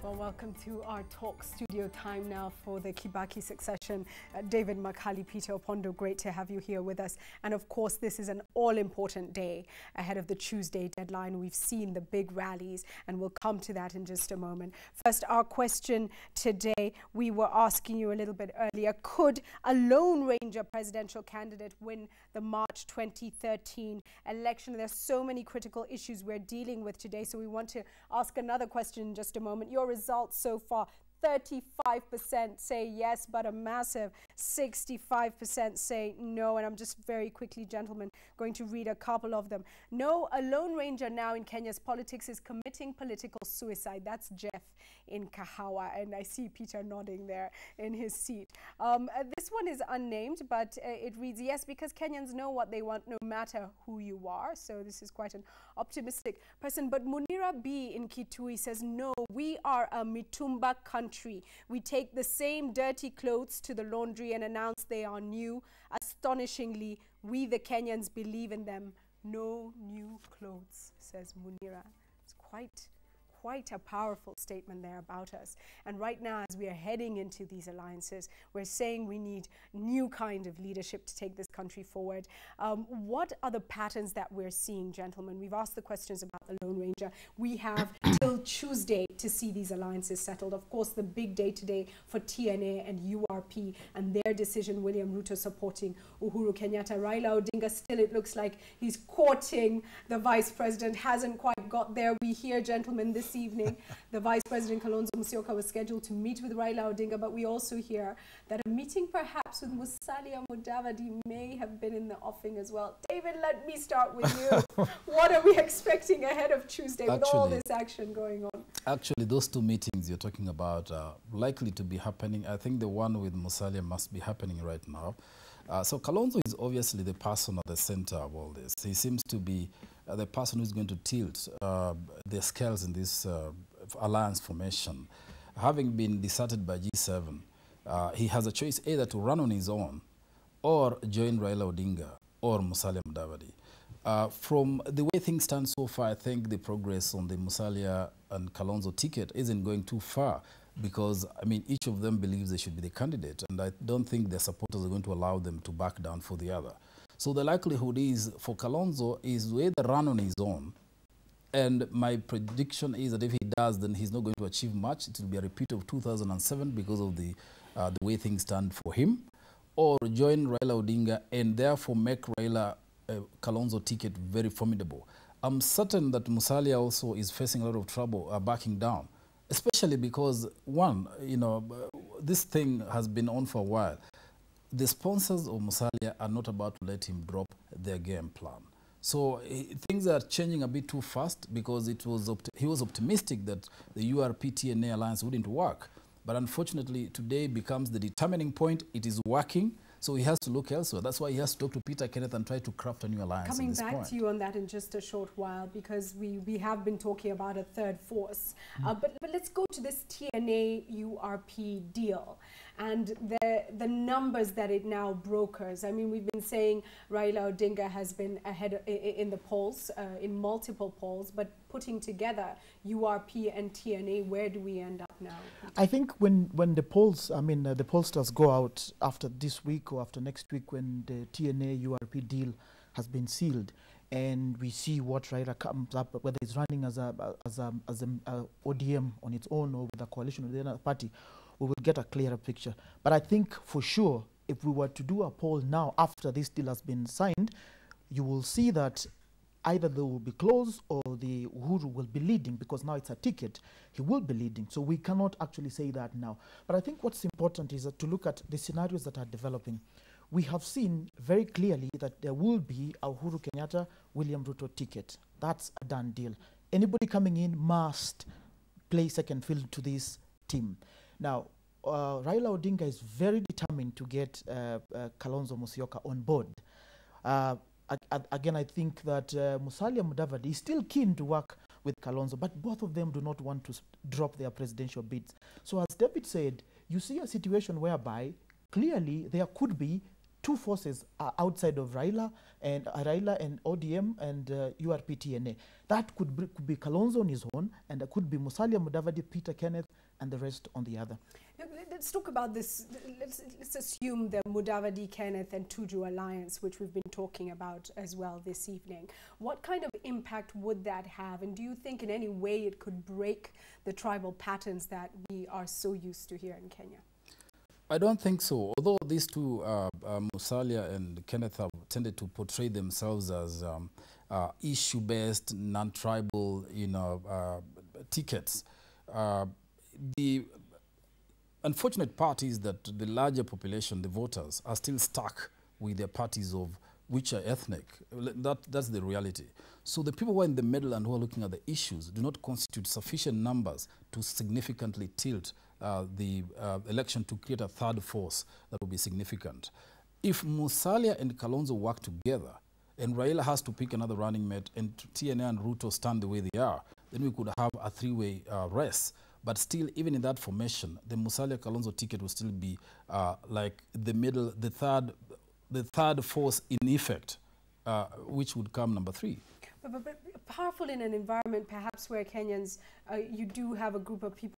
Well, welcome to our talk studio time now for the Kibaki succession. David Makali, Peter Opondo, great to have you here with us. And of course, this is an all-important day ahead of the Tuesday deadline. We've seen the big rallies, and we'll come to that in just a moment. First, our question today, we were asking you a little bit earlier, could a Lone Ranger presidential candidate win the March 2013 election? There's so many critical issues we're dealing with today, so we want to ask another question in just a moment. Your results so far, 35% say yes, but a massive 65% say no. And I'm just very quickly, gentlemen, going to read a couple of them. No, a Lone Ranger now in Kenya's politics is committing political suicide. That's Jeff in Kahawa. And I see Peter nodding there in his seat. This one is unnamed, but it reads, yes, because Kenyans know what they want no matter who you are. So this is quite an optimistic person. But Munira B in Kitui says, no, we are a Mitumba country. We take the same dirty clothes to the laundry and announce they are new. Astonishingly, we the Kenyans believe in them. No new clothes, says Munira. It's quite a powerful statement there about us. And right now, as we are heading into these alliances, we're saying we need new kind of leadership to take this country forward. What are the patterns that we're seeing, gentlemen? We've asked the questions about the Lone Ranger. We have till Tuesday to see these alliances settled. Of course, the big day today for TNA and URP and their decision, William Ruto supporting Uhuru Kenyatta. Raila Odinga, still it looks like he's courting the vice president, hasn't quite got there. We hear, gentlemen, this evening, the Vice President Kalonzo Moka was scheduled to meet with Raila Odinga, but we also hear that a meeting perhaps with Musalia Mudavadi may have been in the offing as well. David, let me start with you. What are we expecting ahead of Tuesday with all this action going on? Actually, those two meetings you're talking about are likely to be happening. I think the one with Musalia must be happening right now. So Kalonzo is obviously the person at the center of all this. He seems to be the person who's going to tilt the scales in this alliance formation. Having been deserted by G7, he has a choice either to run on his own or join Raila Odinga or Musalia Mudavadi. From the way things stand so far, I think the progress on the Musalia and Kalonzo ticket isn't going too far because, I mean, each of them believes they should be the candidate, and I don't think their supporters are going to allow them to back down for the other. So the likelihood is for Kalonzo is to either run on his own, and my prediction is that if he does, then he's not going to achieve much. It will be a repeat of 2007 because of the way things stand for him, or join Raila Odinga and therefore make Raila Kalonzo ticket very formidable. I'm certain that Musalia also is facing a lot of trouble backing down, especially because, one, you know, this thing has been on for a while. The sponsors of Musalia are not about to let him drop their game plan. So things are changing a bit too fast because he was optimistic that the URP-TNA alliance wouldn't work. But unfortunately, today becomes the determining point. It is working, so he has to look elsewhere. That's why he has to talk to Peter Kenneth and try to craft a new alliance. Coming back to you on that in just a short while, because we have been talking about a third force. But let's go to this TNA-URP deal and the numbers that it now brokers. I mean, we've been saying Raila Odinga has been ahead in the polls, in multiple polls, but putting together URP and TNA, where do we end up now? I think when the polls, I mean, the pollsters go out after this week or after next week when the TNA-URP deal has been sealed, and we see what Raila comes up, whether it's running as a ODM on its own or with a coalition with another party, we will get a clearer picture. But I think for sure, if we were to do a poll now after this deal has been signed, you will see that either they will be close or the Uhuru will be leading, because now it's a ticket, he will be leading. So we cannot actually say that now. But I think what's important is to look at the scenarios that are developing. We have seen very clearly that there will be a Uhuru Kenyatta, William Ruto ticket. That's a done deal. Anybody coming in must play second field to this team. Now, Raila Odinga is very determined to get Kalonzo Musyoka on board. Again, I think that Musalia Mudavadi is still keen to work with Kalonzo, but both of them do not want to drop their presidential bids. So as David said, you see a situation whereby clearly there could be two forces are outside of Raila and ODM and URP TNA. That could be Kalonzo on his own, and it could be Musalia Mudavadi, Peter Kenneth, and the rest on the other. Let's talk about this. Let's assume the Mudavadi, Kenneth, and Tuju alliance, which we've been talking about as well this evening. What kind of impact would that have? And do you think in any way it could break the tribal patterns that we are so used to here in Kenya? I don't think so. Although these two, Musalia and Kenneth, have tended to portray themselves as issue-based, non-tribal, tickets. The unfortunate part is that the larger population, the voters, are still stuck with their parties of which are ethnic. That's the reality. So the people who are in the middle and who are looking at the issues do not constitute sufficient numbers to significantly tilt the election to create a third force that will be significant. If Musalia and Kalonzo work together and Raila has to pick another running mate and TNA and Ruto stand the way they are, then we could have a three-way race. But still, even in that formation, the Musalia-Kalonzo ticket will still be like the middle, the third force in effect, which would come number 3. But powerful in an environment perhaps where Kenyans, you do have a group of people